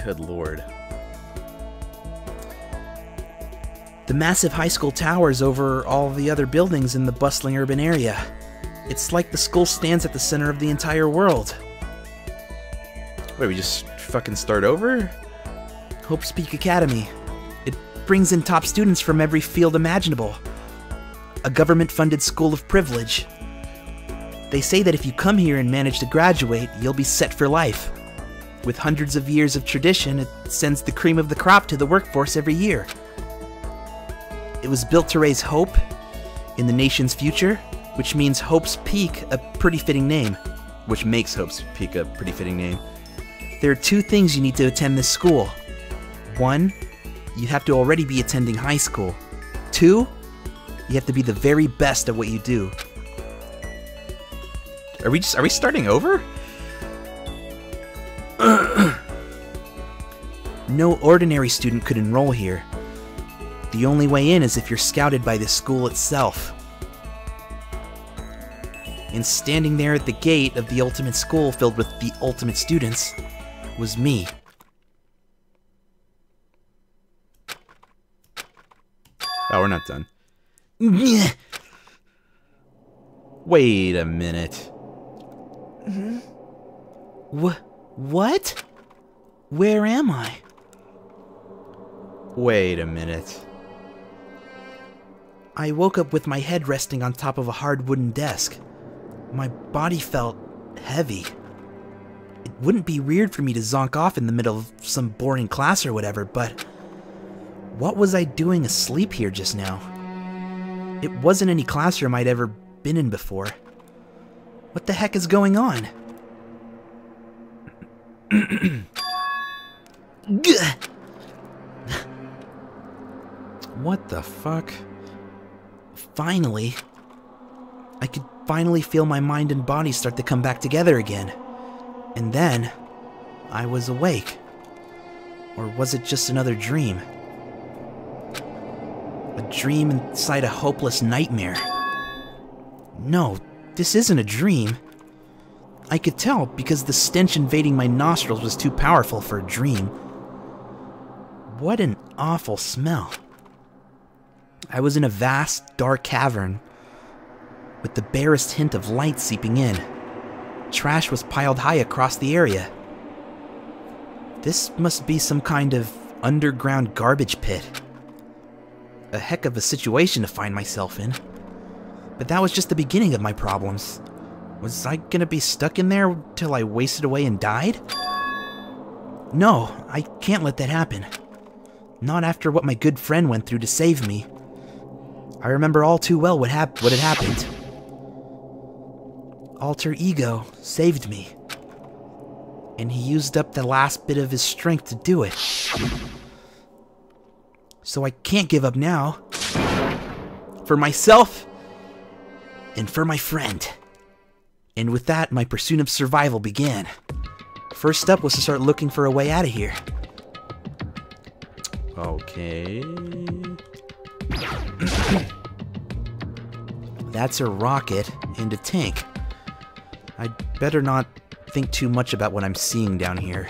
Good lord. The massive high school towers over all the other buildings in the bustling urban area. It's like the school stands at the center of the entire world. Wait, we just fucking start over? Hope's Peak Academy. It brings in top students from every field imaginable. A government-funded school of privilege. They say that if you come here and manage to graduate, you'll be set for life. With hundreds of years of tradition, it sends the cream of the crop to the workforce every year. It was built to raise hope in the nation's future, which means Hope's Peak a pretty fitting name. Which makes Hope's Peak a pretty fitting name. There are two things you need to attend this school. One, you have to already be attending high school. Two, you have to be the very best at what you do. Are we starting over? No ordinary student could enroll here. The only way in is if you're scouted by the school itself. And standing there at the gate of the ultimate school filled with the ultimate students was me. Oh, we're not done. Wait a minute. What? Where am I? Wait a minute. I woke up with my head resting on top of a hard wooden desk. My body felt heavy. It wouldn't be weird for me to zonk off in the middle of some boring class or whatever, but what was I doing asleep here just now? It wasn't any classroom I'd ever been in before. What the heck is going on? What the fuck? Finally. I could finally feel my mind and body start to come back together again. And then, I was awake. Or was it just another dream? A dream inside a hopeless nightmare. No, this isn't a dream. I could tell because the stench invading my nostrils was too powerful for a dream. What an awful smell. I was in a vast, dark cavern with the barest hint of light seeping in. Trash was piled high across the area. This must be some kind of underground garbage pit. A heck of a situation to find myself in. But that was just the beginning of my problems. Was I gonna be stuck in there till I wasted away and died? No, I can't let that happen. Not after what my good friend went through to save me. I remember all too well what had happened. Alter Ego saved me. And he used up the last bit of his strength to do it. So I can't give up now. For myself, and for my friend. And with that, my pursuit of survival began. First step was to start looking for a way out of here. Okay. That's a rocket and a tank. I'd better not think too much about what I'm seeing down here.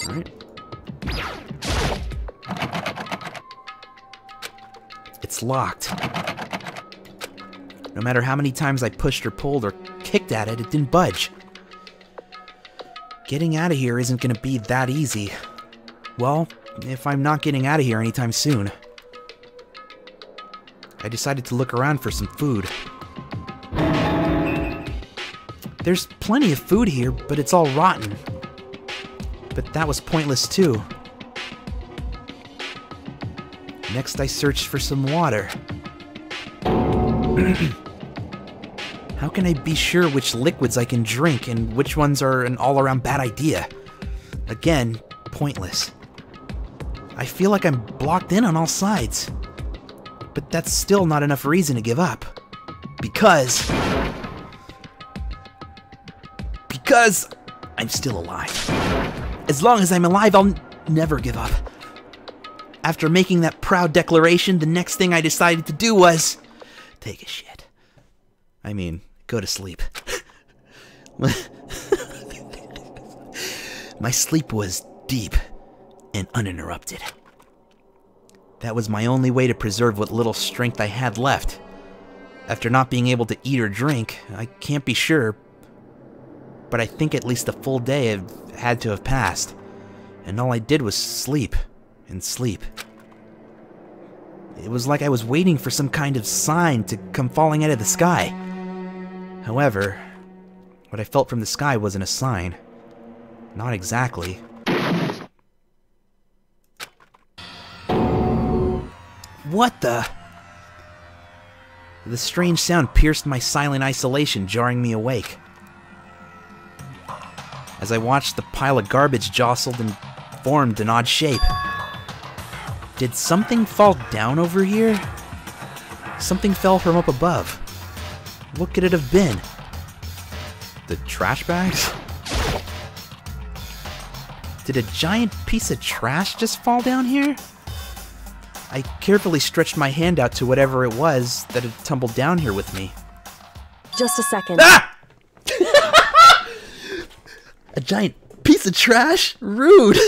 Alright. It's locked. No matter how many times I pushed or pulled or kicked at it, it didn't budge. Getting out of here isn't going to be that easy. Well, if I'm not getting out of here anytime soon. I decided to look around for some food. There's plenty of food here, but it's all rotten. But that was pointless too. Next I searched for some water. How can I be sure which liquids I can drink and which ones are an all-around bad idea? Again, pointless. I feel like I'm blocked in on all sides. But that's still not enough reason to give up. Because I'm still alive. As long as I'm alive, I'll never give up. After making that proud declaration, the next thing I decided to do was take a shit. I mean, go to sleep. My sleep was deep and uninterrupted. That was my only way to preserve what little strength I had left. After not being able to eat or drink, I can't be sure, but I think at least a full day had to have passed, and all I did was sleep and sleep. It was like I was waiting for some kind of sign to come falling out of the sky. However, what I felt from the sky wasn't a sign. Not exactly. What the? The strange sound pierced my silent isolation, jarring me awake. As I watched, the pile of garbage jostled and formed an odd shape. Did something fall down over here? Something fell from up above. What could it have been? The trash bags? Did a giant piece of trash just fall down here? I carefully stretched my hand out to whatever it was that had tumbled down here with me. Just a second. Ah! A giant piece of trash? Rude!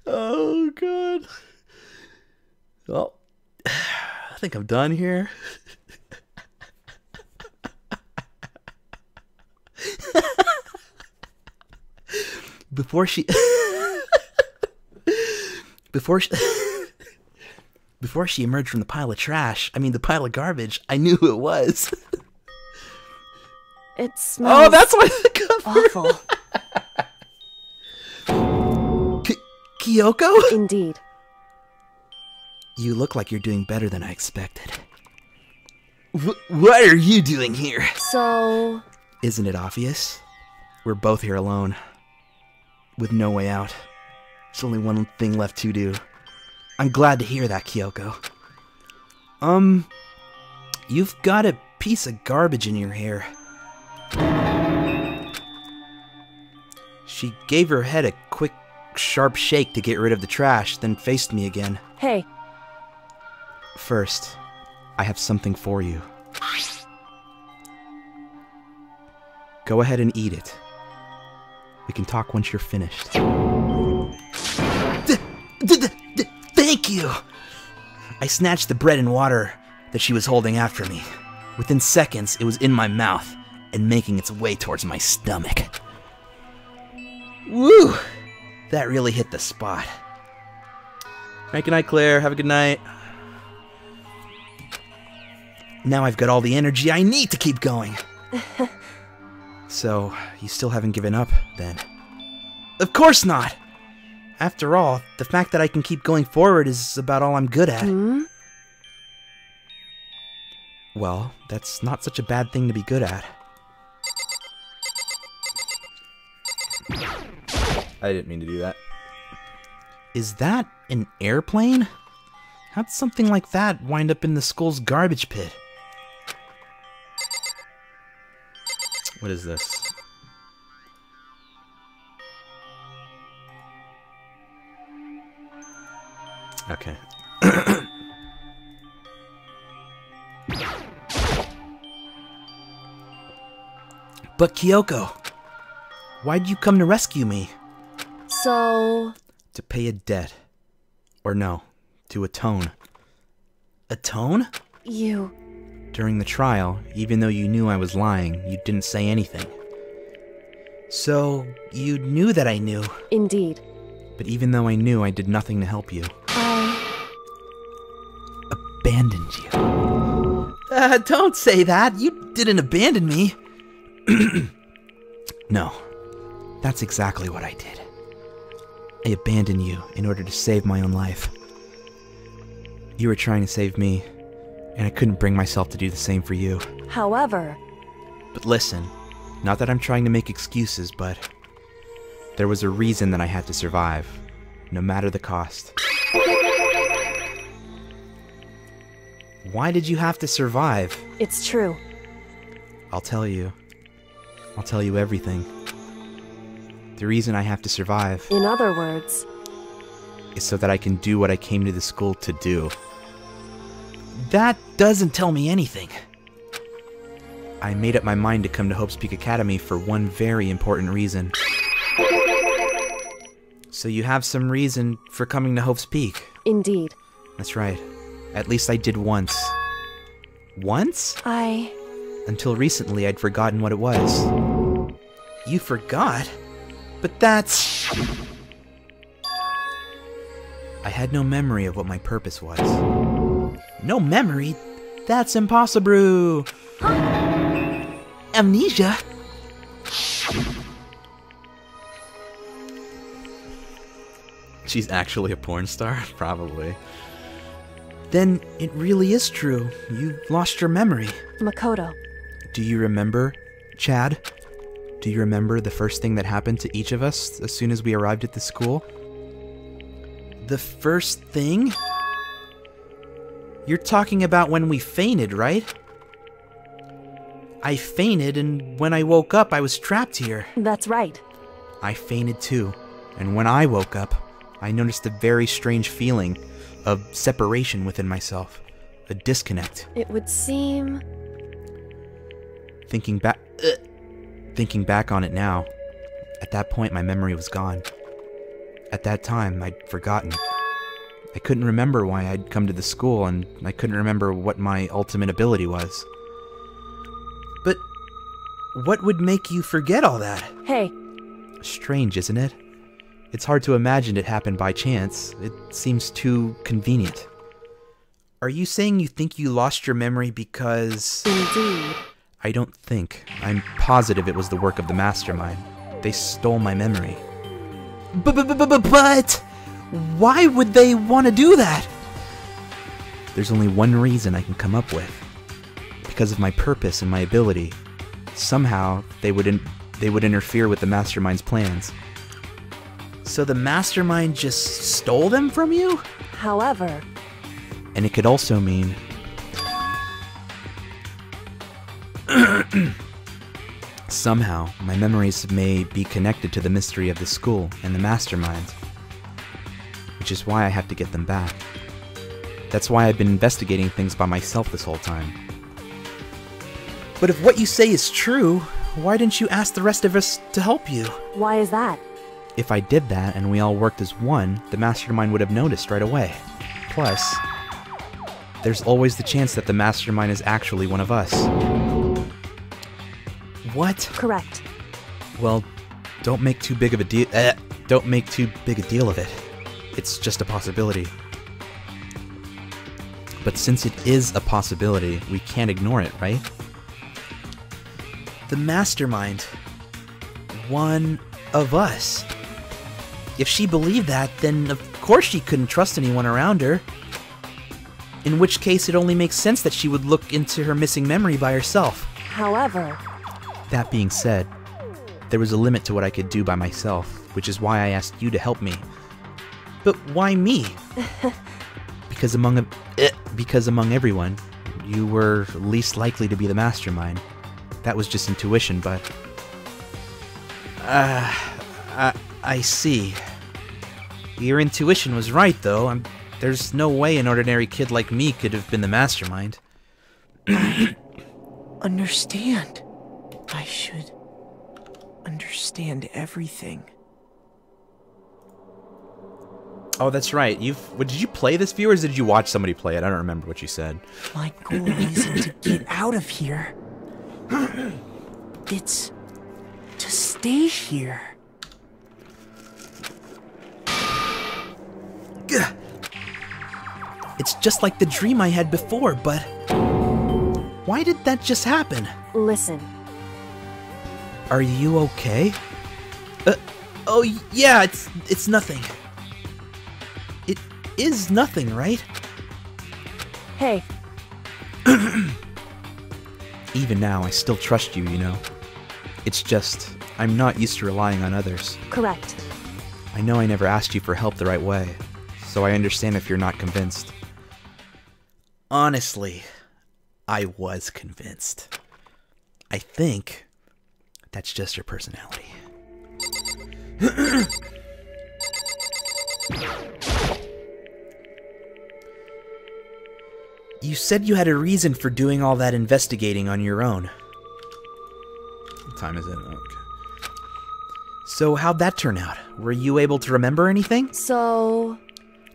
Oh, God. Well, I think I'm done here. Before she emerged from the pile of trash, the pile of garbage, I knew who it was. It smells Oh, that's why the cover. awful. Kyoko? Indeed. You look like you're doing better than I expected. What are you doing here? So... Isn't it obvious? We're both here alone. With no way out. There's only one thing left to do. I'm glad to hear that, Kyoko. You've got a piece of garbage in your hair. She gave her head a quick, sharp shake to get rid of the trash, then faced me again. Hey. First, I have something for you. Go ahead and eat it. We can talk once you're finished. Thank you! I snatched the bread and water that she was holding after me. Within seconds, it was in my mouth and making its way towards my stomach. Woo! That really hit the spot. Right, good night, Claire. Have a good night. Now I've got all the energy I need to keep going. So, you still haven't given up, then? Of course not! After all, the fact that I can keep going forward is about all I'm good at. Hmm? Well, that's not such a bad thing to be good at. I didn't mean to do that. Is that an airplane? How'd something like that wind up in the school's garbage pit? What is this? Okay. But Kyoko, why'd you come to rescue me? So... To pay a debt. Or no, to atone. Atone? You... During the trial, even though you knew I was lying, you didn't say anything. So, you knew that I knew. Indeed. But even though I knew, I did nothing to help you. I... Abandoned you. Don't say that. You didn't abandon me. No, that's exactly what I did. I abandoned you in order to save my own life. You were trying to save me, and I couldn't bring myself to do the same for you. However... But listen, not that I'm trying to make excuses, but there was a reason that I had to survive, no matter the cost. Why did you have to survive? It's true. I'll tell you. I'll tell you everything. The reason I have to survive In other words... is so that I can do what I came to the school to do. That doesn't tell me anything. I made up my mind to come to Hope's Peak Academy for one very important reason. So you have some reason for coming to Hope's Peak? Indeed. That's right. At least I did once. Once? Until recently, I'd forgotten what it was. You forgot? But that's... I had no memory of what my purpose was. No memory? That's impossible! Amnesia? She's actually a porn star? Probably. Then it really is true. You lost your memory. Makoto. Do you remember, Chad? Do you remember the first thing that happened to each of us as soon as we arrived at the school? The first thing? You're talking about when we fainted, right? I fainted, and when I woke up, I was trapped here. That's right. I fainted too, and when I woke up, I noticed a very strange feeling of separation within myself. A disconnect. It would seem... Thinking back on it now, at that point my memory was gone. At that time, I'd forgotten. I couldn't remember why I'd come to the school, and I couldn't remember what my ultimate ability was. But what would make you forget all that? Hey. Strange, isn't it? It's hard to imagine it happened by chance. It seems too convenient. Are you saying you think you lost your memory because... Indeed. I don't think. I'm positive it was the work of the mastermind. They stole my memory. But why would they want to do that? There's only one reason I can come up with. Because of my purpose and my ability. Somehow, they would interfere with the mastermind's plans. So the mastermind just stole them from you? However... And it could also mean... Somehow, my memories may be connected to the mystery of the school and the mastermind. Which is why I have to get them back. That's why I've been investigating things by myself this whole time. But if what you say is true, why didn't you ask the rest of us to help you? Why is that? If I did that and we all worked as one, the mastermind would have noticed right away. Plus, there's always the chance that the mastermind is actually one of us. What? Correct. Well, don't make too big of a deal. Don't make too big a deal of it. It's just a possibility. But since it is a possibility, we can't ignore it, right? The mastermind. One of us. If she believed that, then of course she couldn't trust anyone around her. In which case, it only makes sense that she would look into her missing memory by herself. However... That being said, there was a limit to what I could do by myself, which is why I asked you to help me. But why me? Because among everyone, you were least likely to be the mastermind. That was just intuition, but... I see. Your intuition was right, though. There's no way an ordinary kid like me could have been the mastermind. Understand. I should understand everything. Oh, that's right. Did you play this, viewers? Did you watch somebody play it? I don't remember what you said. My goal isn't to get out of here. It's to stay here. It's just like the dream I had before, but... Why did that just happen? Listen. Are you okay? Oh yeah, it's nothing. It is nothing, right? Hey. Even now, I still trust you, you know? It's just, I'm not used to relying on others. Correct. I know I never asked you for help the right way, so I understand if you're not convinced. Honestly, I was convinced. I think that's just your personality. You said you had a reason for doing all that investigating on your own. time is it? Okay. So how'd that turn out? Were you able to remember anything? So,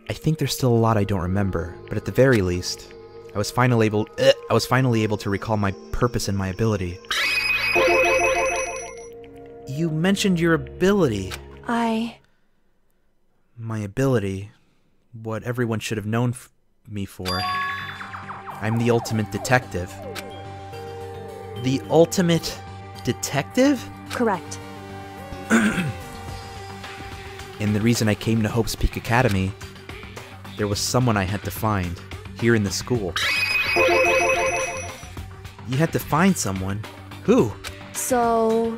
I think there's still a lot I don't remember, but at the very least, I was finally able to recall my purpose and my ability. You mentioned your ability. My ability. What everyone should have known me for. I'm the ultimate detective. The ultimate detective? correct. And the reason I came to Hope's Peak Academy, there was someone I had to find here in the school. You had to find someone? Who? So,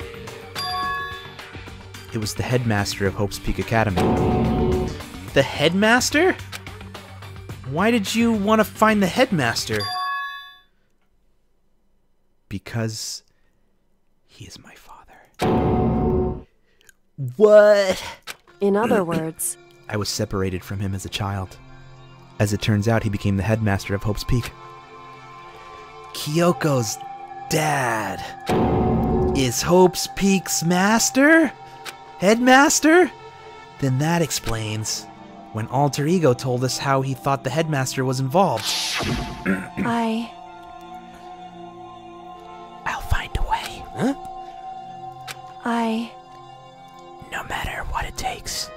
It was the headmaster of Hope's Peak Academy. The headmaster? Why did you want to find the headmaster? Because he is my father. What? in other words, I was separated from him as a child. As it turns out, he became the headmaster of Hope's Peak. Kyoko's dad is Hope's Peak's master? Headmaster? Then that explains when Alter Ego told us how he thought the headmaster was involved. I'll find a way. Huh? No matter what it takes,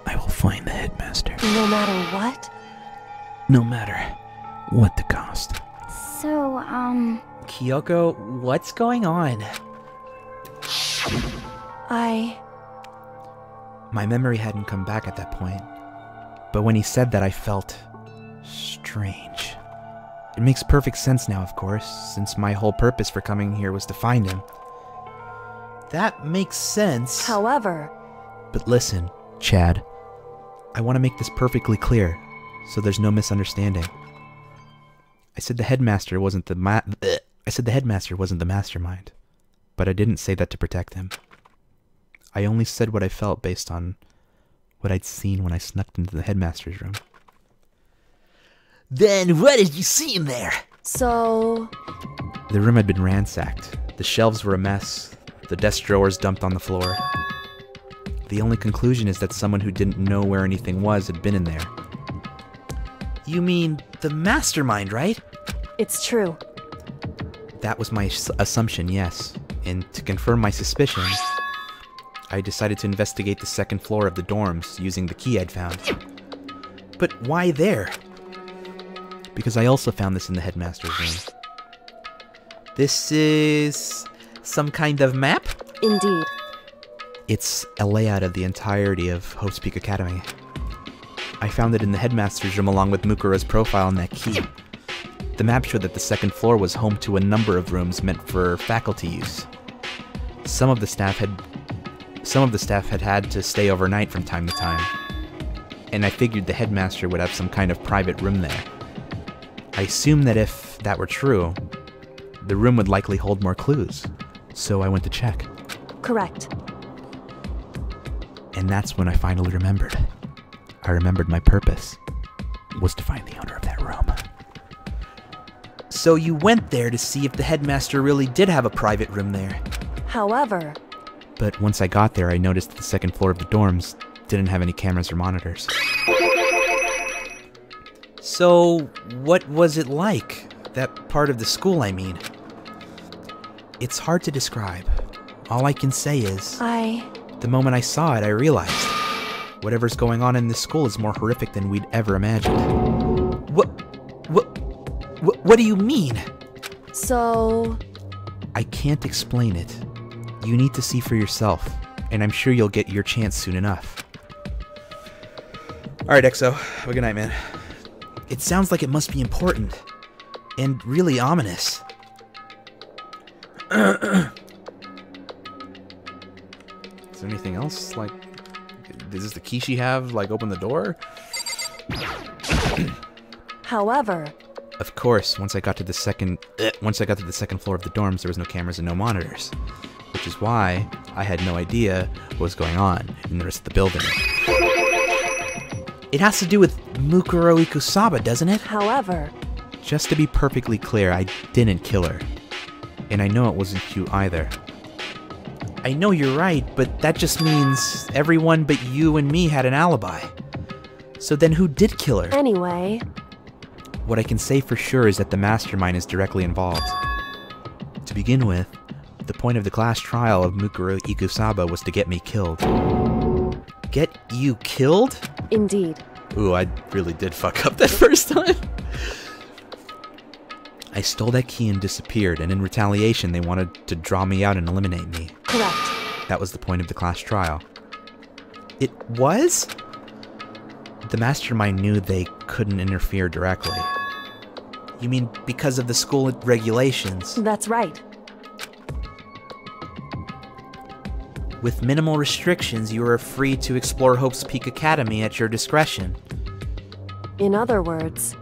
I will find the headmaster. no matter what? No matter what the cost. So, Kyoko, what's going on? My memory hadn't come back at that point. But when he said that, I felt strange. It makes perfect sense now, of course, since my whole purpose for coming here was to find him. That makes sense. However, But listen, Chad. I want to make this perfectly clear, so there's no misunderstanding. I said the headmaster wasn't the mastermind, but I didn't say that to protect him. I only said what I felt based on what I'd seen when I snuck into the headmaster's room. Then what did you see in there? so, The room had been ransacked. The shelves were a mess. The desk drawers dumped on the floor. The only conclusion is that someone who didn't know where anything was had been in there. You mean the mastermind, right? it's true. That was my assumption, yes. And to confirm my suspicion, I decided to investigate the second floor of the dorms using the key I'd found. But why there? Because I also found this in the headmaster's room. This is some kind of map? Indeed. It's a layout of the entirety of Hope's Peak Academy. I found it in the headmaster's room along with Mukura's profile and that key. The map showed that the second floor was home to a number of rooms meant for faculty use. Some of the staff had had to stay overnight from time to time, and I figured the headmaster would have some kind of private room there. I assumed that if that were true, the room would likely hold more clues, so I went to check. Correct. And that's when I finally remembered. I remembered my purpose was to find the owner of that room. So you went there to see if the headmaster really did have a private room there. However, But once I got there, I noticed the second floor of the dorms didn't have any cameras or monitors. So, what was it like? That part of the school, I mean. It's hard to describe. All I can say is, the moment I saw it, I realized whatever's going on in this school is more horrific than we'd ever imagined. What do you mean? so, I can't explain it. You need to see for yourself, and I'm sure you'll get your chance soon enough. Alright, EXO. Have a good night, man. It sounds like it must be important. And really ominous. Is there anything else? Like, does this the key she have, like, open the door? however, Of course, once I got to the second floor of the dorms, there was no cameras and no monitors. Which is why I had no idea what was going on in the rest of the building. It has to do with Mukuro Ikusaba, doesn't it? however, Just to be perfectly clear, I didn't kill her. And I know it wasn't you either. I know you're right, but that just means everyone but you and me had an alibi. So then who did kill her? Anyway, What I can say for sure is that the mastermind is directly involved. To begin with, the point of the class trial of Mukuro Ikusaba was to get me killed. Get you killed? indeed. Ooh, I really did fuck up that first time. I stole that key and disappeared, and in retaliation they wanted to draw me out and eliminate me. Correct. That was the point of the class trial. It was? The mastermind knew they couldn't interfere directly. You mean because of the school regulations? That's right. With minimal restrictions, you are free to explore Hope's Peak Academy at your discretion. In other words,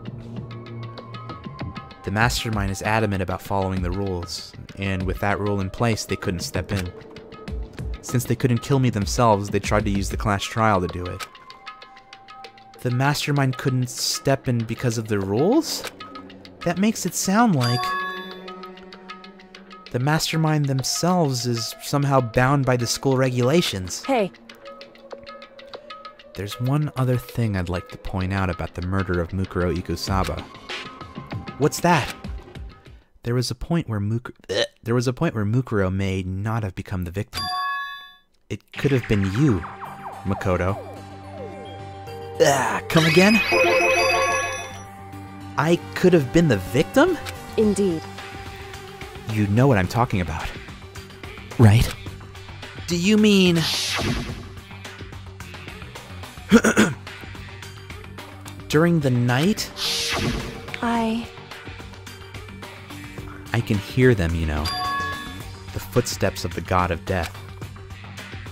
The mastermind is adamant about following the rules, and with that rule in place, they couldn't step in. Since they couldn't kill me themselves, they tried to use the class trial to do it. The mastermind couldn't step in because of the rules? That makes it sound like the mastermind themselves is somehow bound by the school regulations. hey, There's one other thing I'd like to point out about the murder of Mukuro Ikusaba. What's that? There was a point where Mukuro may not have become the victim. It could have been you, Makoto. Come again? I could have been the victim? indeed. You know what I'm talking about. Right. Do you mean... during the night? I can hear them, you know. The footsteps of the god of death.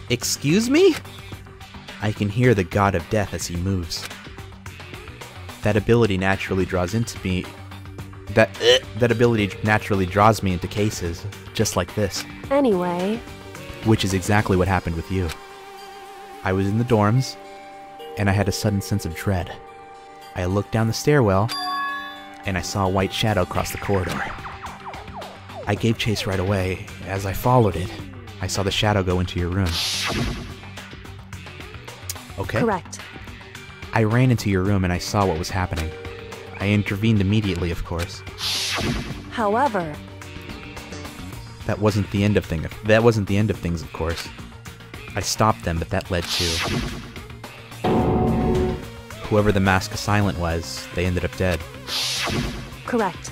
Excuse me? I can hear the god of death as he moves. That ability naturally draws into me. That ability naturally draws me into cases just like this, Anyway, which is exactly what happened with you. I was in the dorms, and I had a sudden sense of dread. I looked down the stairwell, and I saw a white shadow cross the corridor. I gave chase right away. As I followed it, I saw the shadow go into your room. Okay? correct. I ran into your room and I saw what was happening. I intervened immediately, of course. However, That wasn't the end of things, of course. I stopped them, but that led to whoever the masked assailant was. They ended up dead, correct.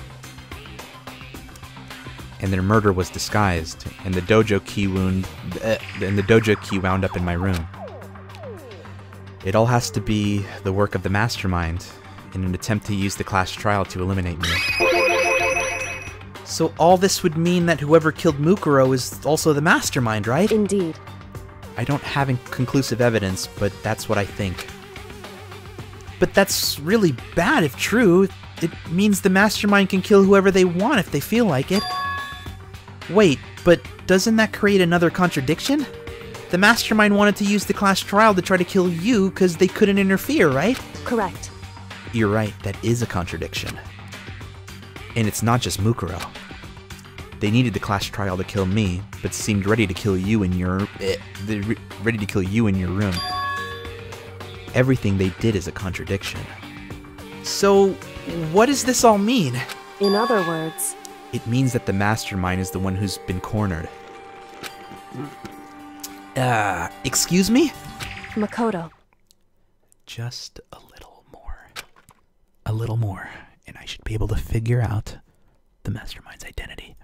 and their murder was disguised. And the dojo key wound up in my room. It all has to be the work of the mastermind in an attempt to use the class trial to eliminate me. So all this would mean that whoever killed Mukuro is also the mastermind, right? Indeed. I don't have conclusive evidence, but that's what I think. But that's really bad if true. It means the mastermind can kill whoever they want if they feel like it. Wait, but doesn't that create another contradiction? The mastermind wanted to use the class trial to try to kill you because they couldn't interfere, right? Correct. You're right, that is a contradiction. And it's not just Mukuro. They needed the class trial to kill me, but seemed ready to kill you in your room. Everything they did is a contradiction. So, what does this all mean? In other words, It means that the mastermind is the one who's been cornered. Excuse me? Makoto. Just a little more. A little more, and I should be able to figure out the mastermind's identity.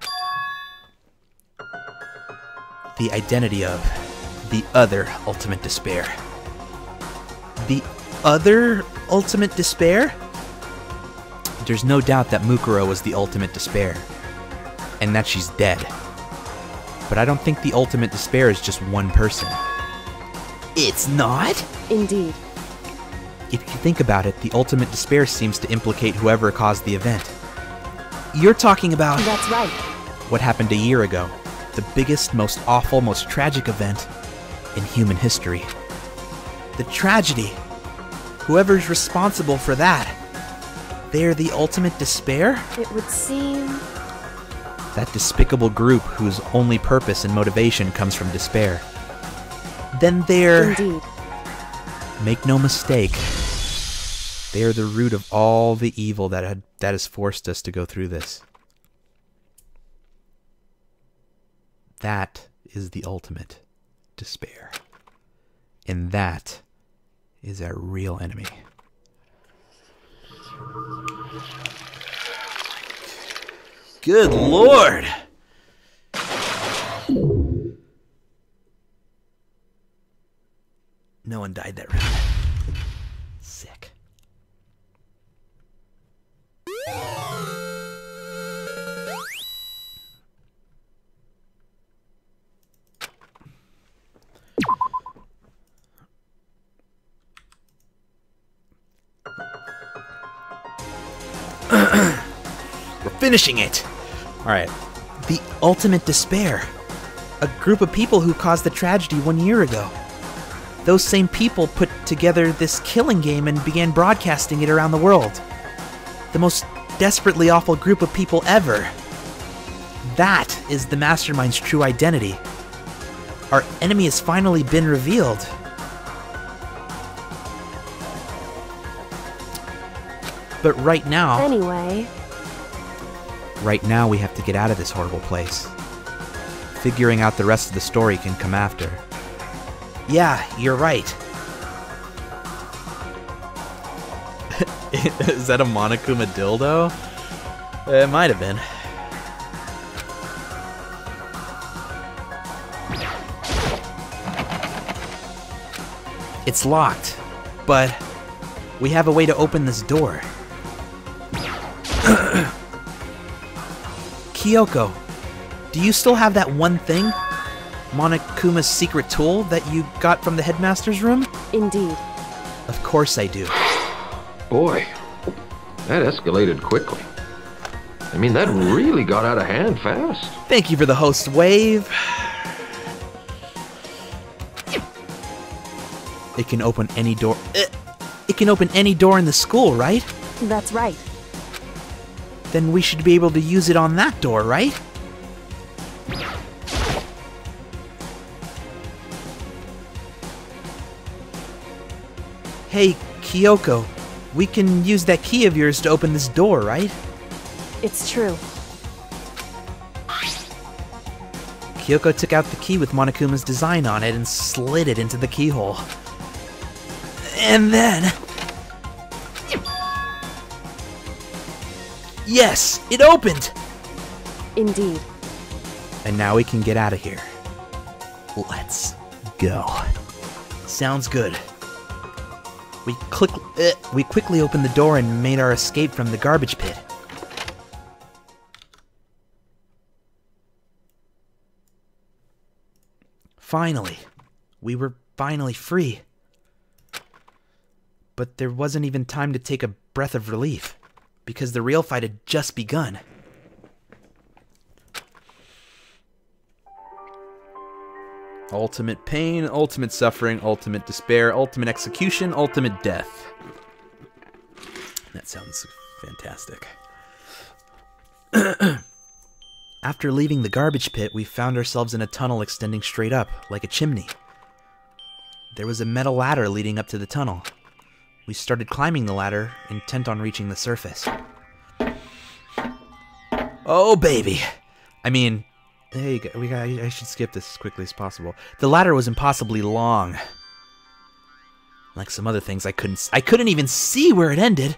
The identity of the other ultimate despair. The other ultimate despair? There's no doubt that Mukuro was the ultimate despair, and that she's dead. But I don't think the ultimate despair is just one person. It's not? Indeed. If you think about it, the ultimate despair seems to implicate whoever caused the event. You're talking about That's right. What happened a year ago? the biggest, most awful, most tragic event In human history. the tragedy. Whoever's responsible for that, they're the ultimate despair? It would seem That despicable group whose only purpose and motivation comes from despair. Then they're... Indeed. Make no mistake, they are the root of all the evil that has forced us to go through this. That is the ultimate despair. And that is our real enemy. Good Lord! No one died that round. Sick. We're finishing it! Alright. The ultimate despair. A group of people who caused the tragedy 1 year ago. Those same people put together this killing game and began broadcasting it around the world. The most desperately awful group of people ever. That is the Mastermind's true identity. Our enemy has finally been revealed. But right now... Anyway, Right now we have to get out of this horrible place. Figuring out the rest of the story can come after. Yeah, you're right. Is that a Monokuma dildo? It might have been. It's locked, but we have a way to open this door. Kyoko, do you still have that one thing? Monokuma's secret tool that you got from the headmaster's room? indeed. Of course I do. Boy, that escalated quickly. I mean, that really got out of hand fast. Thank you for the host wave. It can open any door. It can open any door in the school, right? That's right. Then we should be able to use it on that door, right? Hey, Kyoko, we can use that key of yours to open this door, right? It's true. Kyoko took out the key with Monokuma's design on it and slid it into the keyhole. And then... Yes, it opened! Indeed. And now we can get out of here. Let's go. Sounds good. We quickly opened the door and made our escape from the garbage pit. Finally. We were finally free. But there wasn't even time to take a breath of relief, because the real fight had just begun. Ultimate pain, ultimate suffering, ultimate despair, ultimate execution, ultimate death. That sounds fantastic. After leaving the garbage pit, we found ourselves in a tunnel extending straight up, like a chimney. There was a metal ladder leading up to the tunnel. We started climbing the ladder, intent on reaching the surface. Oh, baby! I mean, hey, I should skip this as quickly as possible. The ladder was impossibly long. Like some other things, I couldn't even see where it ended.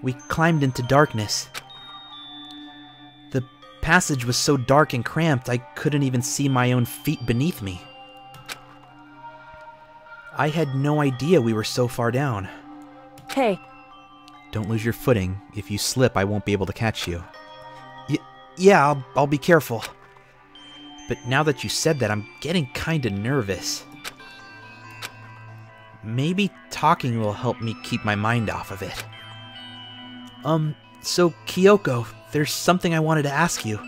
We climbed into darkness. The passage was so dark and cramped, I couldn't even see my own feet beneath me. I had no idea we were so far down. Hey, Don't lose your footing. If you slip, I won't be able to catch you. Yeah, I'll be careful. But now that you said that, I'm getting kinda nervous. Maybe talking will help me keep my mind off of it. So Kyoko, there's something I wanted to ask you.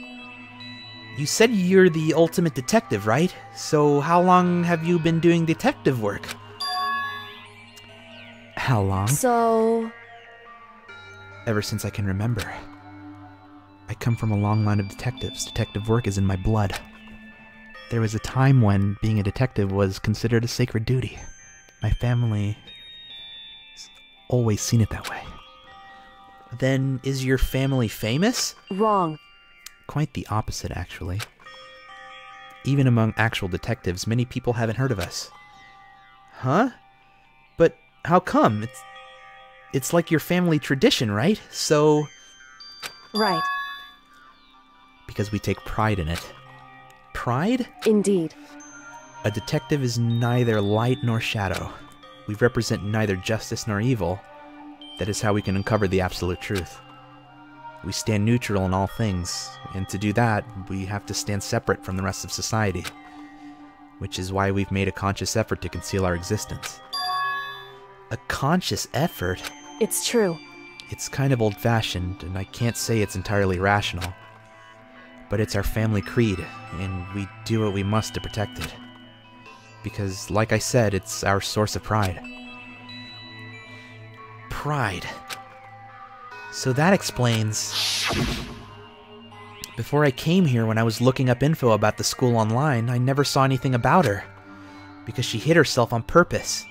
You said you're the ultimate detective, right? So how long have you been doing detective work? How long? so... Ever since I can remember. I come from a long line of detectives. Detective work is in my blood. There was a time when being a detective was considered a sacred duty. My family has always seen it that way. Then is your family famous? Wrong. Quite the opposite, actually. Even among actual detectives, many people haven't heard of us. Huh? But how come? It's like your family tradition, right? So... Right. Because we take pride in it. Pride? Indeed. A detective is neither light nor shadow. We represent neither justice nor evil. That is how we can uncover the absolute truth. We stand neutral in all things, and to do that, we have to stand separate from the rest of society. Which is why we've made a conscious effort to conceal our existence. A conscious effort? It's true. It's kind of old-fashioned, and I can't say it's entirely rational. But it's our family creed, and we do what we must to protect it. Because, like I said, it's our source of pride. Pride. So that explains... Before I came here, when I was looking up info about the school online, I never saw anything about her. Because she hid herself on purpose.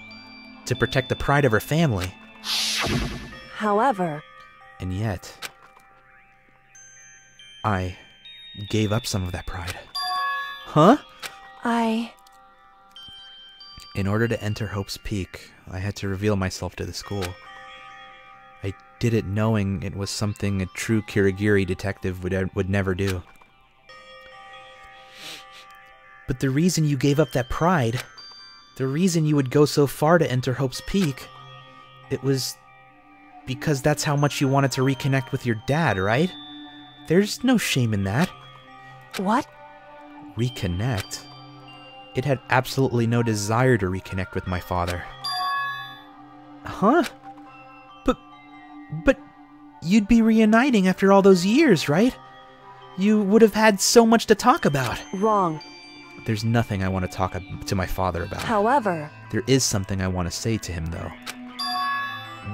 To protect the pride of her family. However... And yet... I gave up some of that pride. Huh? In order to enter Hope's Peak, I had to reveal myself to the school. I did it knowing it was something a true Kirigiri detective would never do. But the reason you gave up that pride, the reason you would go so far to enter Hope's Peak, it was because that's how much you wanted to reconnect with your dad, right? There's no shame in that. What? Reconnect? It had absolutely no desire to reconnect with my father. Huh? But you'd be reuniting after all those years, right? You would have had so much to talk about. Wrong. There's nothing I want to talk to my father about. However... There is something I want to say to him, though.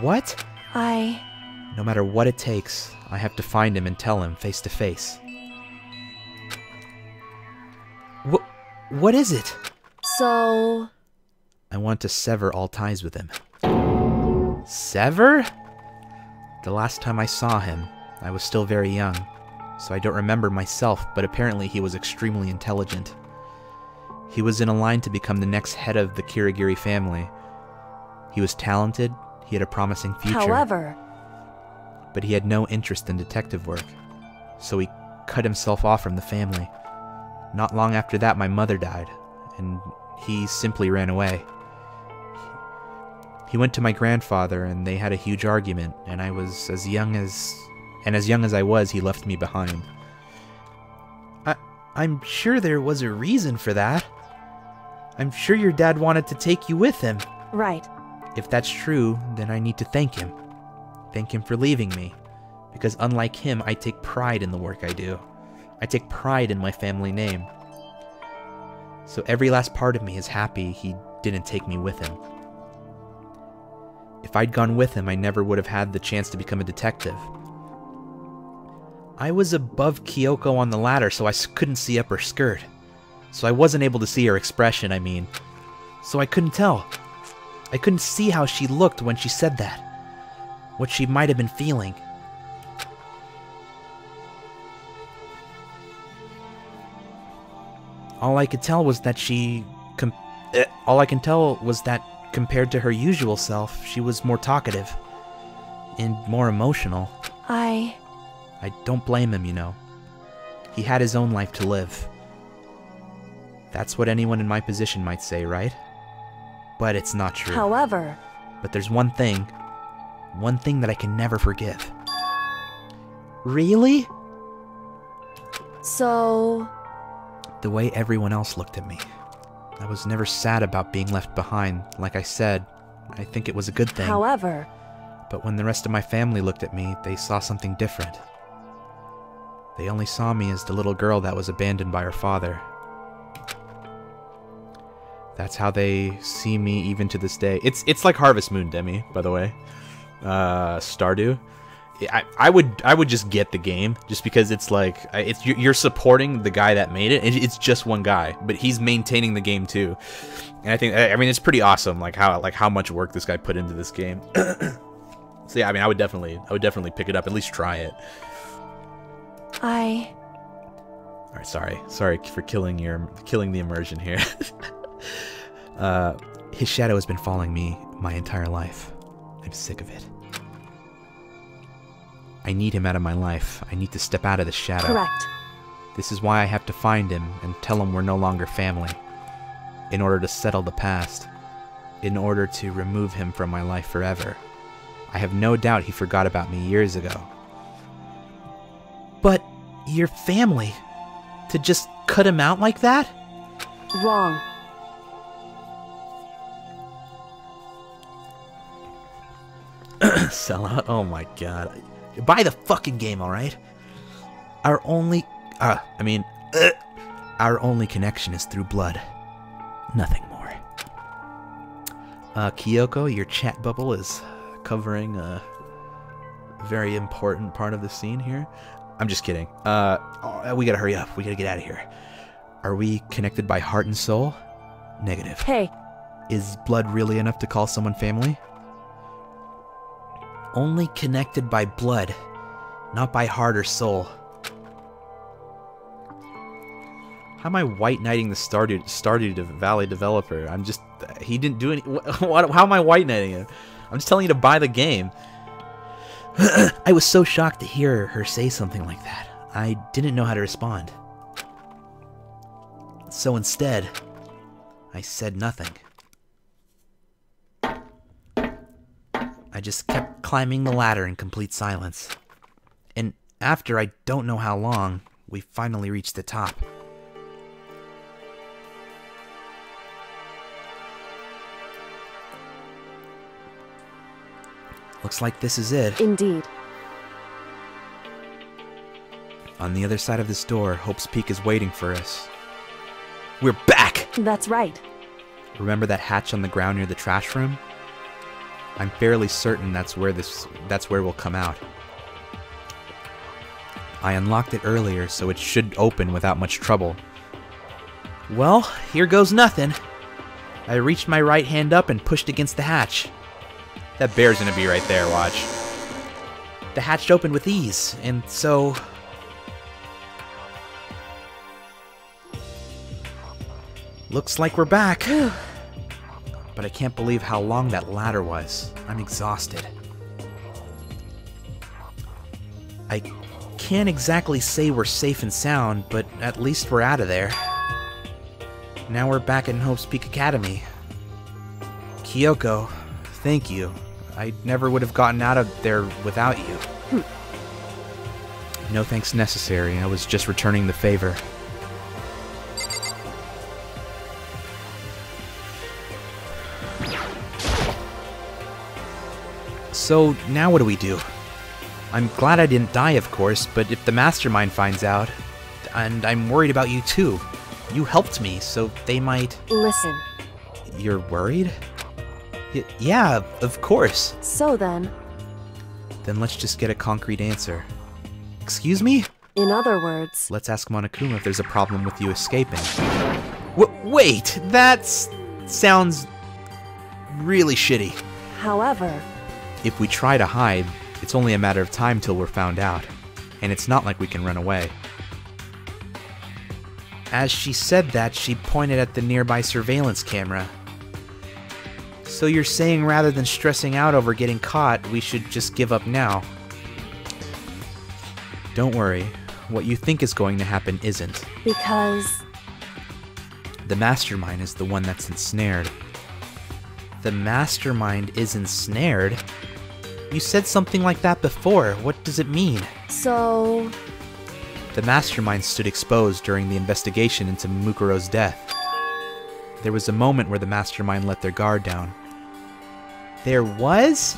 What? No matter what it takes, I have to find him and tell him face to face. What is it? So... I want to sever all ties with him. Sever? The last time I saw him, I was still very young, so I don't remember myself, but apparently he was extremely intelligent. He was in a line to become the next head of the Kirigiri family. He was talented, he had a promising future. However... But he had no interest in detective work, so he cut himself off from the family. Not long after that, my mother died, and he simply ran away. He went to my grandfather, and they had a huge argument, and I was as young as I was, he left me behind. I'm sure there was a reason for that. I'm sure your dad wanted to take you with him. Right. If that's true, then I need to thank him. Thank him for leaving me. Because unlike him, I take pride in the work I do. I take pride in my family name. So every last part of me is happy he didn't take me with him. If I'd gone with him, I never would have had the chance to become a detective. I was above Kyoko on the ladder, so I couldn't see up her skirt. So I wasn't able to see her expression, I mean. So I couldn't tell. I couldn't see how she looked when she said that. What she might have been feeling. All I could tell was that compared to her usual self, she was more talkative. And more emotional. I don't blame him, you know. He had his own life to live. That's what anyone in my position might say, right? But it's not true. However... But there's one thing that I can never forgive. Really? So... The way everyone else looked at me. I was never sad about being left behind. Like I said, I think it was a good thing. However... But when the rest of my family looked at me, they saw something different. They only saw me as the little girl that was abandoned by her father. That's how they see me even to this day. It's like Harvest Moon, Demi, by the way. Stardew. I would just get the game just because it's like you're supporting the guy that made it. It's just one guy, but he's maintaining the game too. And I mean it's pretty awesome like how much work this guy put into this game. So yeah, I mean I would definitely pick it up, at least try it. All right, sorry for killing the immersion here. His shadow has been following me my entire life. I'm sick of it. I need him out of my life. I need to step out of the shadow. Correct. This is why I have to find him and tell him we're no longer family. In order to settle the past. In order to remove him from my life forever. I have no doubt he forgot about me years ago. But your family? To just cut him out like that? Wrong. Sellout? Oh my god. Buy the fucking game, alright? Our only connection is through blood. Nothing more. Kyoko, your chat bubble is covering a very important part of the scene here. I'm just kidding. We gotta hurry up. We gotta get out of here. Are we connected by heart and soul? Negative. Hey. Is blood really enough to call someone family? Only connected by blood, not by heart or soul. How am I white knighting the Stardew Valley developer? He didn't do any. How am I white knighting him? I'm just telling you to buy the game. I was so shocked to hear her say something like that. I didn't know how to respond. So instead, I said nothing. I just kept climbing the ladder in complete silence. And after I don't know how long, we finally reached the top. Looks like this is it. Indeed. On the other side of this door, Hope's Peak is waiting for us. We're back! That's right. Remember that hatch on the ground near the trash room? I'm fairly certain that's where we'll come out. I unlocked it earlier, so it should open without much trouble. Well, here goes nothing. I reached my right hand up and pushed against the hatch. That bear's gonna be right there, watch. The hatch opened with ease, and so... Looks like we're back. But I can't believe how long that ladder was. I'm exhausted. I can't exactly say we're safe and sound, but at least we're out of there. Now we're back in Hope's Peak Academy. Kyoko, thank you. I never would have gotten out of there without you. No thanks necessary. I was just returning the favor. So, now what do we do? I'm glad I didn't die, of course, but if the mastermind finds out, and I'm worried about you too. You helped me, so they might... Listen. You're worried? Yeah, of course. So then... Then let's just get a concrete answer. Excuse me? In other words... Let's ask Monokuma if there's a problem with you escaping. Wait, that sounds really shitty. However... If we try to hide, it's only a matter of time till we're found out. And it's not like we can run away. As she said that, she pointed at the nearby surveillance camera. So you're saying rather than stressing out over getting caught, we should just give up now? Don't worry. What you think is going to happen isn't. Because... The mastermind is the one that's ensnared. The mastermind is ensnared? You said something like that before. What does it mean? So... The mastermind stood exposed during the investigation into Mukuro's death. There was a moment where the mastermind let their guard down. There was?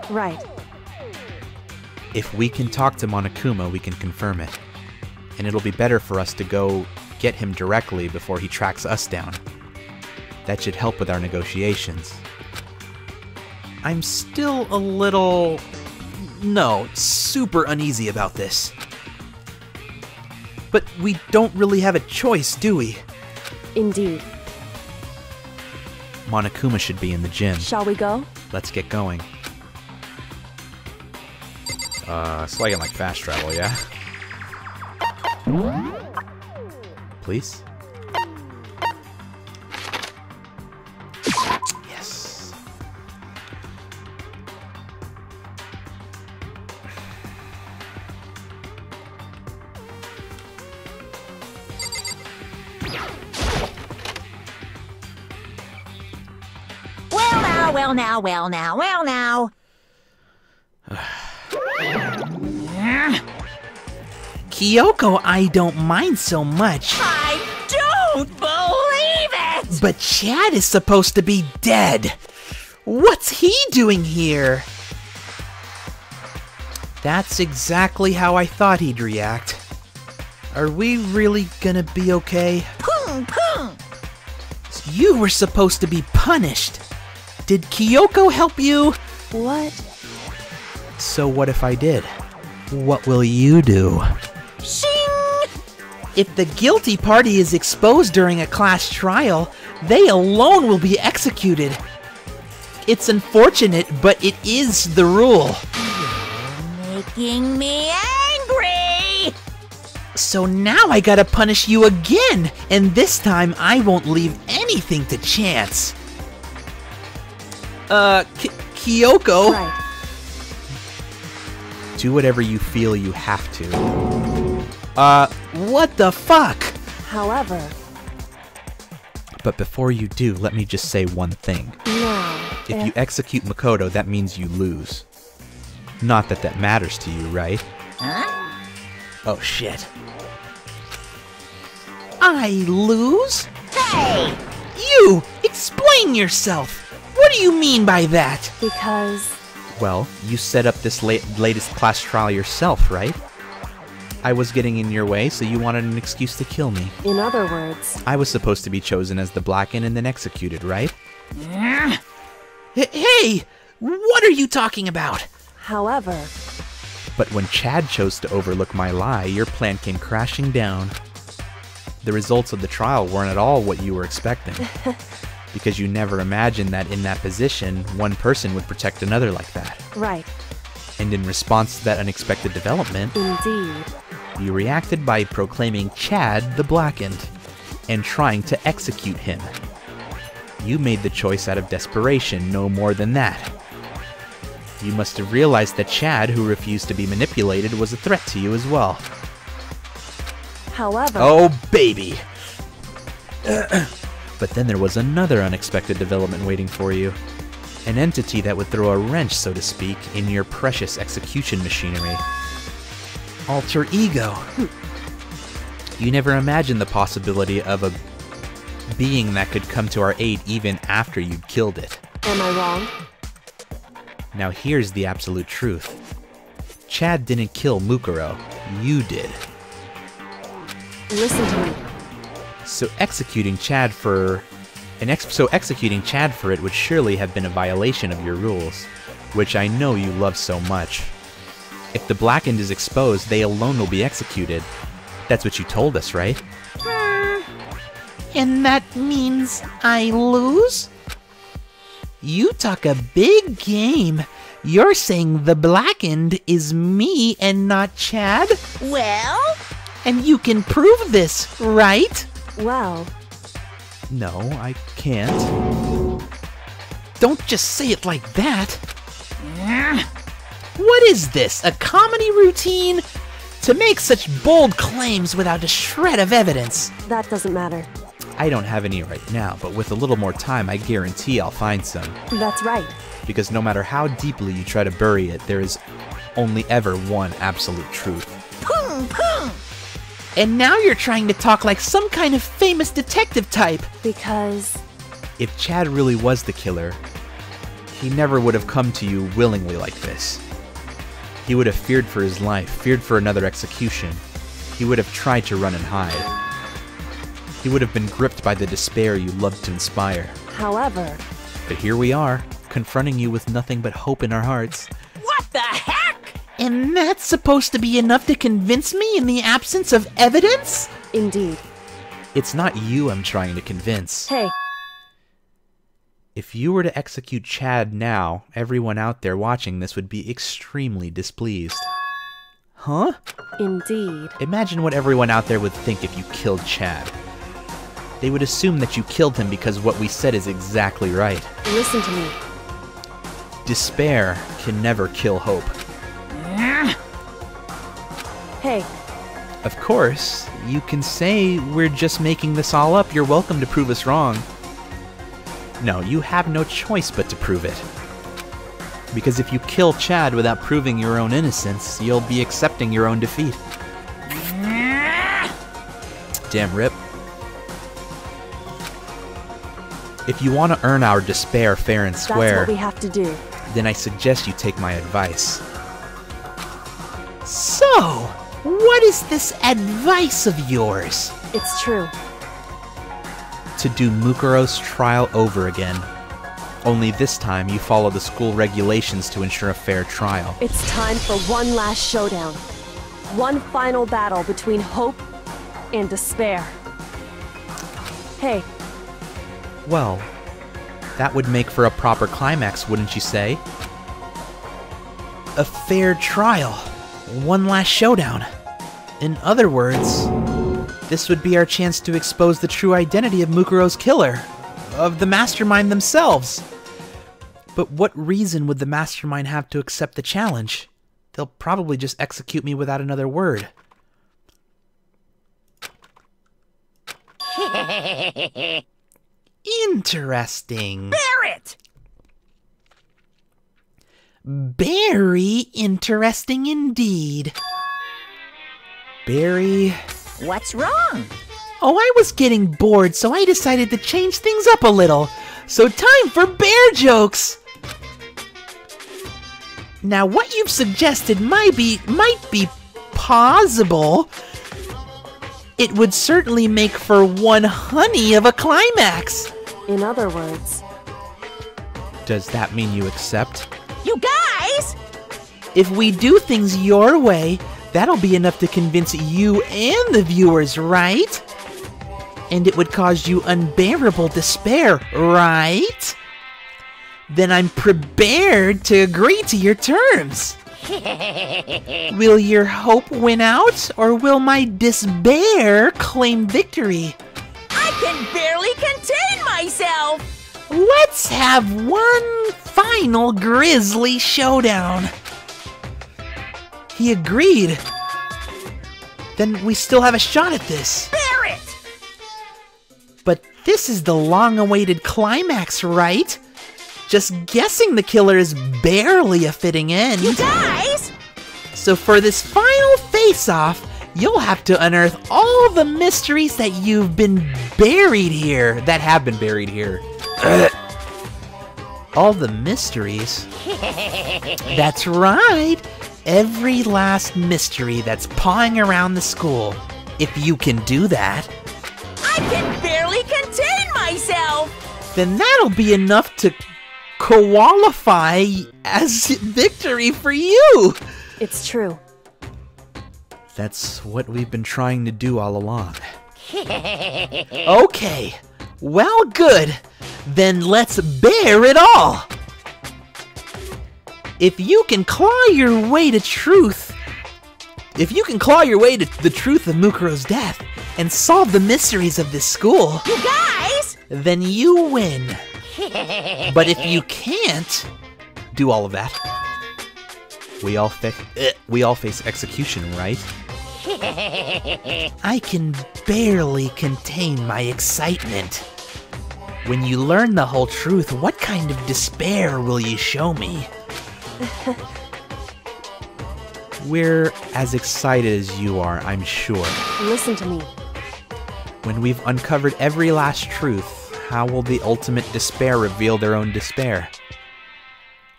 Right. If we can talk to Monokuma, we can confirm it. And it'll be better for us to go get him directly before he tracks us down. That should help with our negotiations. I'm still a little no, super uneasy about this. But we don't really have a choice, do we? Indeed. Monokuma should be in the gym. Shall we go? Let's get going. Slugging like fast travel, yeah? Please? Yes. Well now. Kyoko, I don't mind so much. I don't believe it! But Chad is supposed to be dead. What's he doing here? That's exactly how I thought he'd react. Are we really gonna be okay? Boom, boom. You were supposed to be punished. Did Kyoko help you? What? So what if I did? What will you do? Shing! If the guilty party is exposed during a class trial, they alone will be executed. It's unfortunate, but it is the rule. Making me angry! So now I gotta punish you again, and this time I won't leave anything to chance. Kyoko? Right. Do whatever you feel you have to. What the fuck? However, But before you do, let me just say one thing. now, If you execute Makoto, that means you lose. Not that that matters to you, right? Huh? Oh shit. I lose? Hey! You! Explain yourself! What do you mean by that? because Well, you set up this latest class trial yourself, right? I was getting in your way, so you wanted an excuse to kill me. in other words, I was supposed to be chosen as the Blackened and then executed, right? Hey! What are you talking about? however, But when Chad chose to overlook my lie, your plan came crashing down. The results of the trial weren't at all what you were expecting. Because you never imagined that in that position, one person would protect another like that. right, And in response to that unexpected development, indeed, you reacted by proclaiming Chad the Blackened and trying to execute him. You made the choice out of desperation, no more than that. You must have realized that Chad, who refused to be manipulated, was a threat to you as well. however, Oh, baby! But then there was another unexpected development waiting for you. An entity that would throw a wrench, so to speak, in your precious execution machinery. alter ego. You never imagined the possibility of a being that could come to our aid even after you'd killed it. Am I wrong? Now here's the absolute truth. Chad didn't kill Mukuro. You did. Listen to me. So executing Chad for it would surely have been a violation of your rules, which I know you love so much. If the Blackened is exposed, they alone will be executed. That's what you told us, right? And that means I lose? You talk a big game. You're saying the Blackened is me and not Chad? Well? And you can prove this, right? Well, No, I can't. Don't just say it like that. What is this, a comedy routine? To make such bold claims without a shred of evidence. that doesn't matter. I don't have any right now, but with a little more time, I guarantee I'll find some. That's right. Because no matter how deeply you try to bury it, there is only ever one absolute truth. Boom, boom! And now you're trying to talk like some kind of famous detective type. Because If Chad really was the killer, he never would have come to you willingly like this. He would have feared for his life, feared for another execution. He would have tried to run and hide. He would have been gripped by the despair you loved to inspire. however, But here we are, confronting you with nothing but hope in our hearts. What the heck? And that's supposed to be enough to convince me in the absence of evidence? Indeed. It's not you I'm trying to convince. Hey, If you were to execute Chad now, everyone out there watching this would be extremely displeased. Huh? indeed. Imagine what everyone out there would think if you killed Chad. They would assume that you killed him because what we said is exactly right. Listen to me. Despair can never kill hope. Hey, Of course, you can say we're just making this all up. You're welcome to prove us wrong. No, you have no choice but to prove it. Because if you kill Chad without proving your own innocence, you'll be accepting your own defeat. Damn Rip. If you want to earn our despair fair and that's square, what we have to do. then I suggest you take my advice. So, what is this advice of yours? It's true. To do Mukuro's trial over again. Only this time you follow the school regulations to ensure a fair trial. It's time for one last showdown. One final battle between hope and despair. Hey, Well, that would make for a proper climax, wouldn't you say? a fair trial. One last showdown. In other words, this would be our chance to expose the true identity of Mukuro's killer, of the mastermind themselves. But what reason would the mastermind have to accept the challenge? They'll probably just execute me without another word. Interesting. Barrett! Very interesting indeed. Barry... What's wrong? Oh, I was getting bored, so I decided to change things up a little. So time for bear jokes! Now, what you've suggested might be possible. It would certainly make for one honey of a climax. in other words, Does that mean you accept? You guys! if we do things your way, that'll be enough to convince you and the viewers, right? And it would cause you unbearable despair, right? Then I'm prepared to agree to your terms. Will your hope win out, or will my despair claim victory? I can barely contain myself! Let's have one final grisly showdown. He agreed. Then we still have a shot at this. Barrett! But this is the long-awaited climax, right? Just guessing the killer is barely a fitting end. You guys! So for this final face-off, you'll have to unearth all the mysteries that you've been buried here. That have been buried here. All the mysteries? That's right. Every last mystery that's pawing around the school. If you can do that, I can barely contain myself! then that'll be enough to qualify as victory for you. it's true. That's what we've been trying to do all along. Okay, well, good. Then let's bear it all. If you can claw your way to truth, the truth of Mukuro's death and solve the mysteries of this school, You guys! then you win. But if you can't do all of that, We all face execution, right? I can barely contain my excitement. When you learn the whole truth, what kind of despair will you show me? We're as excited as you are, I'm sure. Listen to me. When we've uncovered every last truth, how will the ultimate despair reveal their own despair?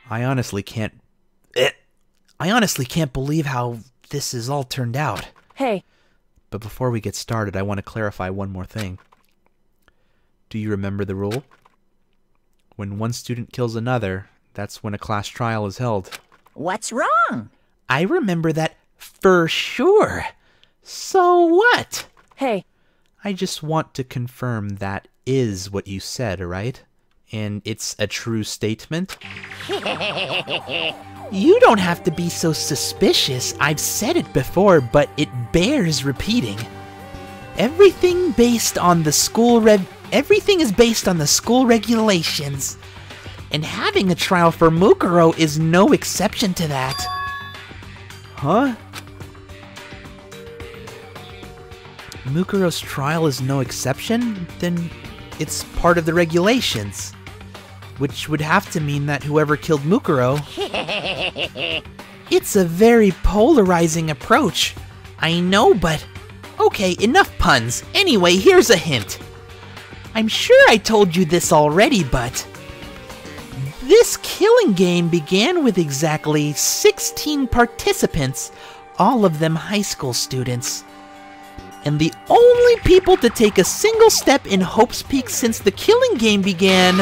I honestly can't believe how this has all turned out. Hey, But before we get started, I want to clarify one more thing. Do you remember the rule? When one student kills another, that's when a class trial is held. What's wrong? I remember that for sure. So what? Hey, I just want to confirm that is what you said, right? And it's a true statement? You don't have to be so suspicious. I've said it before, but it bears repeating. Everything is based on the school regulations. And having a trial for Mukuro is no exception to that. Huh? Mukuro's trial is no exception? Then it's part of the regulations. Which would have to mean that whoever killed Mukuro... It's a very polarizing approach. I know, but... Okay, enough puns. Anyway, here's a hint. I'm sure I told you this already, but... This killing game began with exactly 16 participants, all of them high school students. And the only people to take a single step in Hope's Peak since the killing game began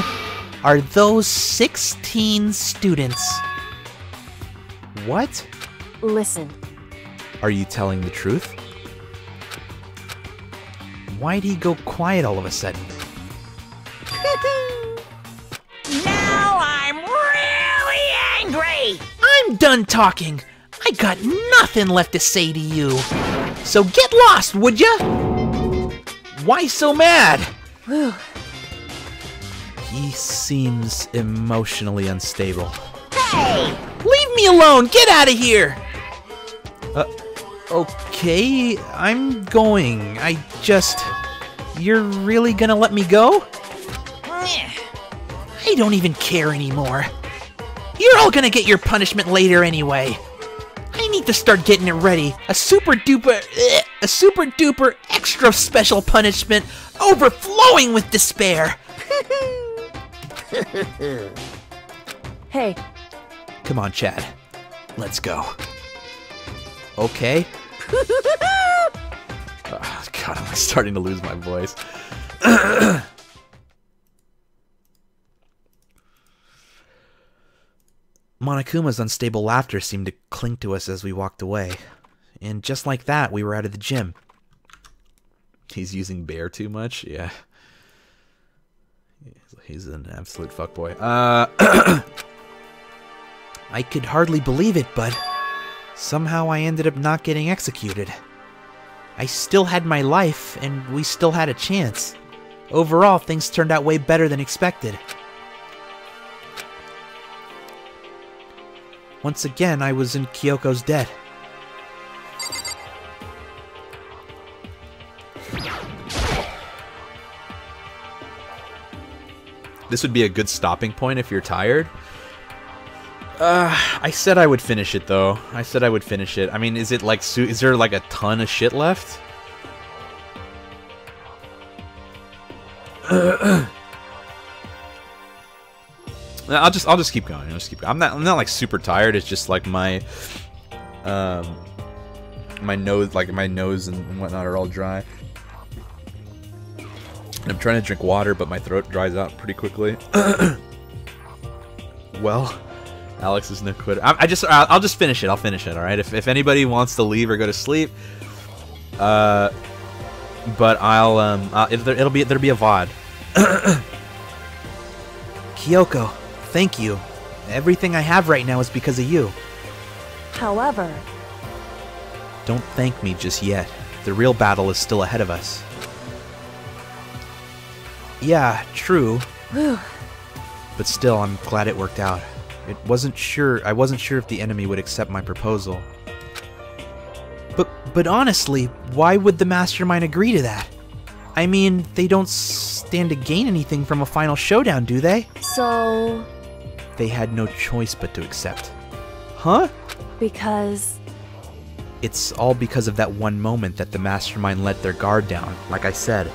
are those 16 students. What? listen. Are you telling the truth? Why'd he go quiet all of a sudden? Now I'm really angry! I'm done talking. I got nothing left to say to you. So get lost, would ya? Why so mad? Whew. He seems emotionally unstable. Hey! Leave me alone. Get out of here. Okay, I'm going. You're really gonna let me go? I don't even care anymore. You're all gonna get your punishment later anyway. I need to start getting it ready. A super duper extra special punishment overflowing with despair. Hey, Come on, Chad. Let's go. Okay. Oh, God, I'm starting to lose my voice. Monokuma's unstable laughter seemed to cling to us as we walked away. And just like that, we were out of the gym. He's using bear too much? Yeah. He's an absolute fuckboy. I could hardly believe it, but somehow I ended up not getting executed. I still had my life, and we still had a chance. Overall, things turned out way better than expected. Once again, I was in Kyoko's debt. This would be a good stopping point if you're tired. I said I would finish it, though. I said I would finish it. I mean, is it like, is there like a ton of shit left? I'll just keep going. I'm not like super tired. It's just like my my nose and whatnot are all dry. And I'm trying to drink water, but my throat dries out pretty quickly. Well, Alex is no quitter. I'll just finish it. I'll finish it. All right. If anybody wants to leave or go to sleep, but there'll be a VOD. Kyoko, thank you. Everything I have right now is because of you. however, Don't thank me just yet. The real battle is still ahead of us. Yeah, true. whew, But still, I'm glad it worked out. I wasn't sure if the enemy would accept my proposal. But honestly, why would the mastermind agree to that? I mean, they don't stand to gain anything from a final showdown, do they? so, They had no choice but to accept. Huh? because, It's all because of that one moment that the mastermind let their guard down, like I said.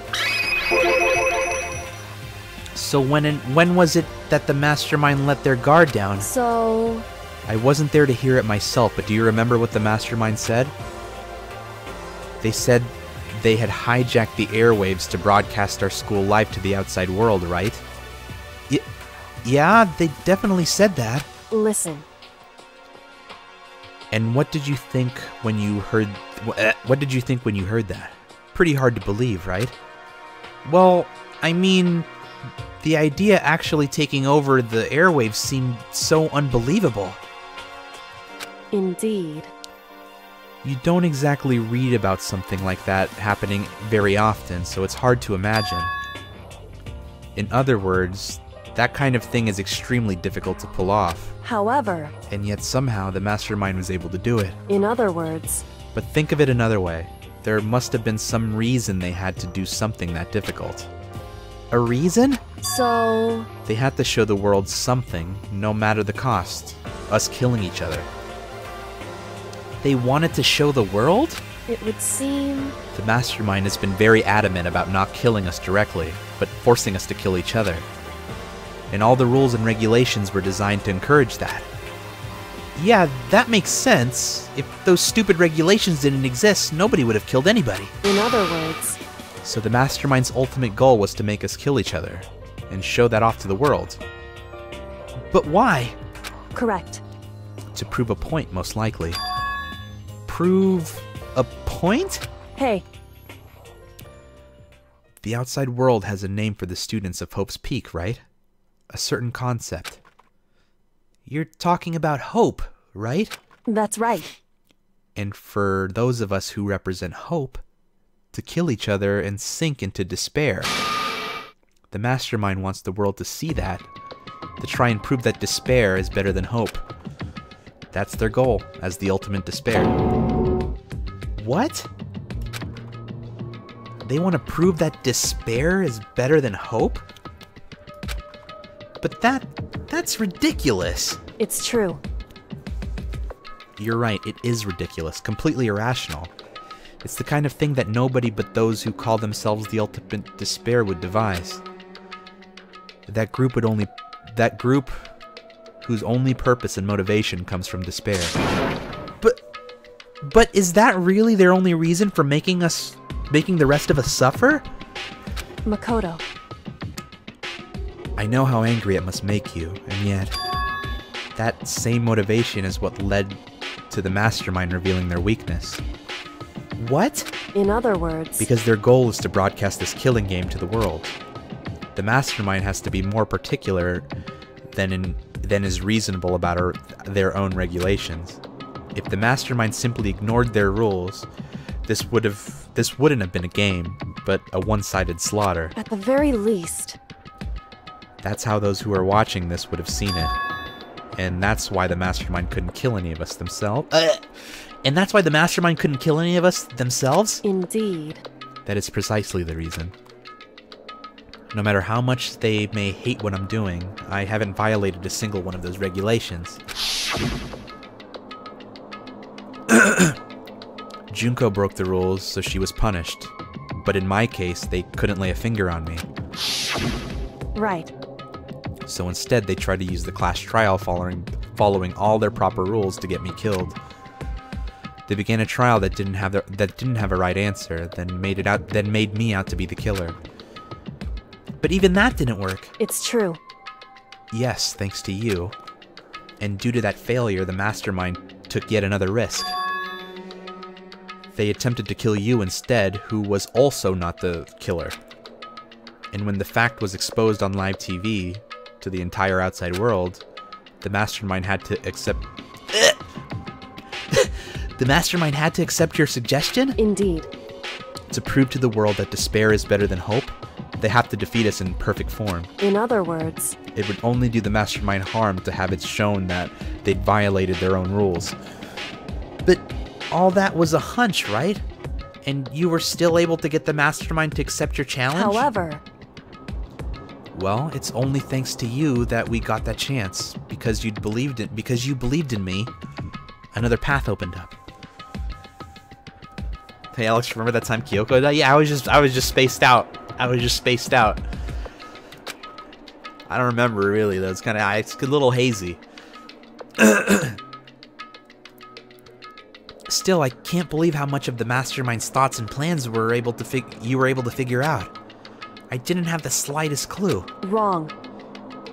So when was it that the mastermind let their guard down? so, I wasn't there to hear it myself, but do you remember what the mastermind said? They said they had hijacked the airwaves to broadcast our school life to the outside world, right? Yeah, they definitely said that. listen. And what did you think when you heard... What did you think when you heard that? Pretty hard to believe, right? Well, I mean, the idea actually taking over the airwaves seemed so unbelievable. Indeed. You don't exactly read about something like that happening very often, so it's hard to imagine. In other words, that kind of thing is extremely difficult to pull off. However, And yet somehow the mastermind was able to do it. in other words, But think of it another way. There must have been some reason they had to do something that difficult. A reason? so... They had to show the world something, no matter the cost. Us killing each other. They wanted to show the world? It would seem... The mastermind has been very adamant about not killing us directly, but forcing us to kill each other. And all the rules and regulations were designed to encourage that. Yeah, that makes sense. If those stupid regulations didn't exist, nobody would have killed anybody. In other words, So the mastermind's ultimate goal was to make us kill each other, and show that off to the world. But why? correct. To prove a point, most likely. Prove a point? Hey, The outside world has a name for the students of Hope's Peak, right? A certain concept. You're talking about hope, right? that's right. And for those of us who represent hope, to kill each other and sink into despair. The mastermind wants the world to see that, to try and prove that despair is better than hope. That's their goal, as the ultimate despair. What? They want to prove that despair is better than hope? But that's ridiculous. It's true. You're right, it is ridiculous, completely irrational. It's the kind of thing that nobody but those who call themselves the ultimate despair would devise. That group whose only purpose and motivation comes from despair. But is that really their only reason for making the rest of us suffer? Makoto, I know how angry it must make you, and yet, that same motivation is what led to the mastermind revealing their weakness. What? in other words, Because their goal is to broadcast this killing game to the world. The mastermind has to be more particular than is reasonable about their own regulations. If the mastermind simply ignored their rules, this wouldn't have been a game, but a one-sided slaughter. at the very least, That's how those who are watching this would have seen it. And that's why the mastermind couldn't kill any of us themselves. And that's why the mastermind couldn't kill any of us themselves? indeed. That is precisely the reason. No matter how much they may hate what I'm doing, I haven't violated a single one of those regulations. Junko broke the rules, so she was punished. But in my case, they couldn't lay a finger on me. Right. So instead, they tried to use the class trial following all their proper rules to get me killed. They began a trial that didn't have a right answer, then made me out to be the killer. But even that didn't work. It's true. Yes, thanks to you. And due to that failure, the mastermind took yet another risk. They attempted to kill you instead, who was also not the killer. And when the fact was exposed on live TV to the entire outside world, the mastermind had to accept... The mastermind had to accept your suggestion? Indeed. To prove to the world that despair is better than hope, they have to defeat us in perfect form. In other words, It would only do the mastermind harm to have it shown that they'd violated their own rules. But all that was a hunch, right? And you were still able to get the mastermind to accept your challenge? however, Well, it's only thanks to you that we got that chance. Because you believed in me, another path opened up. Hey Alex, remember that time Kyoko died? Yeah, I was just spaced out. I don't remember really though. It's a little hazy. Still, I can't believe how much of the mastermind's thoughts and plans you were able to figure out. I didn't have the slightest clue. wrong.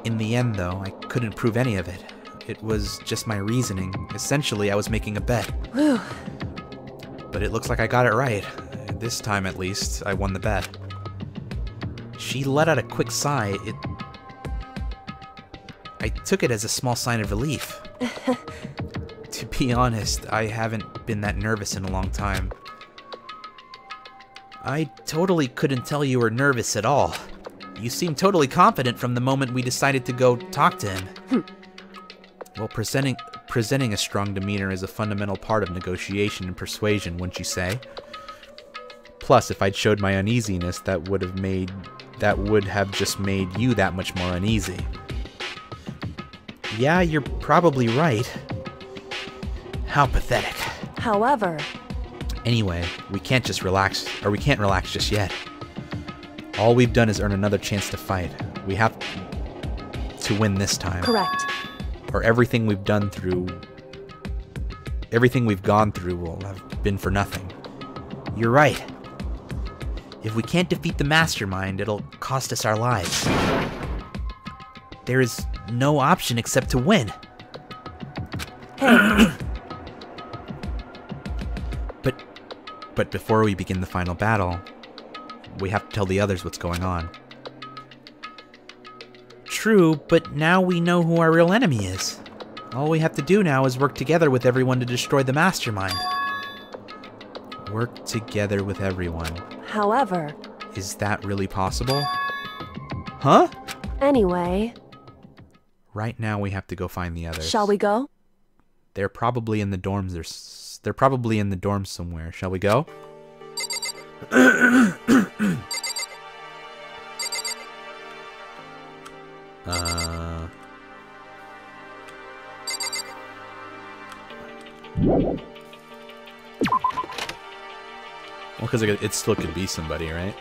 In the end, though, I couldn't prove any of it. It was just my reasoning. Essentially, I was making a bet. Whew. But it looks like I got it right. This time, at least, I won the bet. She let out a quick sigh. I took it as a small sign of relief. To be honest, I haven't been that nervous in a long time. I totally couldn't tell you were nervous at all. You seemed totally confident from the moment we decided to go talk to him. Well, presenting a strong demeanor is a fundamental part of negotiation and persuasion, wouldn't you say? Plus, if I'd showed my uneasiness, that would have just made you that much more uneasy. Yeah, you're probably right. How pathetic. However... Anyway, we can't relax just yet. All we've done is earn another chance to fight. We have to win this time. Correct. Or everything we've gone through will have been for nothing. You're right. If we can't defeat the mastermind, it'll cost us our lives. There is no option except to win. Hey. But before we begin the final battle, we have to tell the others what's going on. True, but now we know who our real enemy is. All we have to do now is work together with everyone to destroy the mastermind. Work together with everyone. However... Is that really possible? Huh? Anyway... Right now we have to go find the others. Shall we go? They're probably in the dorms. They're probably in the dorms somewhere. Shall we go? Well, because it still could be somebody, right?